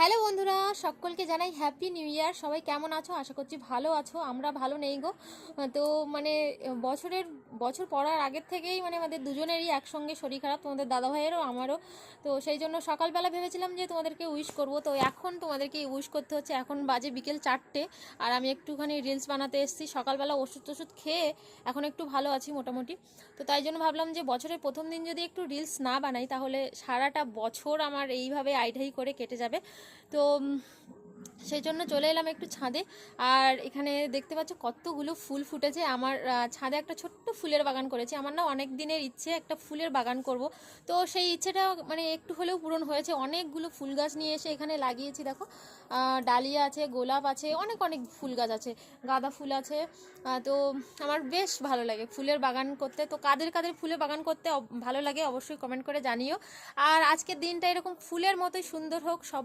Hello বন্ধুরা, সকলকে জানাই হ্যাপি নিউ ইয়ার। সবাই কেমন আছো? আশা করছি ভালো আছো। আমরা ভালো নেই গো। তো মানে বছর পড়ার আগের থেকেই আমাদের দুজনেরই একসঙ্গে শরীর খারাপ, তোমাদের দাদা ভাইয়েরও আমারও। তো সেই জন্য সকালবেলা ভেবেছিলাম যে তোমাদেরকে উইশ করব, তো এখন তোমাদেরকে উইশ করতে হচ্ছে। এখন বাজে বিকেল 4টে, আর আমি একটুখানি রিলস বানাতে এসেছি। সকালবেলা ওষুধ টষুধ খেয়ে এখন একটু ভালো আছি মোটামুটি। তো তাই জন্য ভাবলাম যে বছরের প্রথম দিন যদি একটু রিলস না বানাই তাহলে সারাটা বছর আমার এইভাবে আইঢাই করে কেটে যাবে। তো সেই জন্য চলে এলাম একটু ছাদে। আর এখানে দেখতে পাচ্ছ কতগুলো ফুল ফুটেছে। আমার ছাদে একটা ছোট্ট ফুলের বাগান করেছি। আমার না অনেক দিনের ইচ্ছে একটা ফুলের বাগান করব। তো সেই ইচ্ছেটা একটু হলেও পূরণ হয়েছে। অনেকগুলো ফুল গাছ নিয়ে এসে এখানে লাগিয়েছি। দেখো, ডালিয়া আছে, গোলাপ আছে, অনেক অনেক ফুল গাছ আছে, গাঁদা ফুল আছে। তো আমার বেশ ভালো লাগে ফুলের বাগান করতে। তো কাদের কাদের ফুলের বাগান করতে ভালো লাগে অবশ্যই কমেন্ট করে জানিও। আর আজকের দিনটা এরকম ফুলের মতোই সুন্দর হোক। সব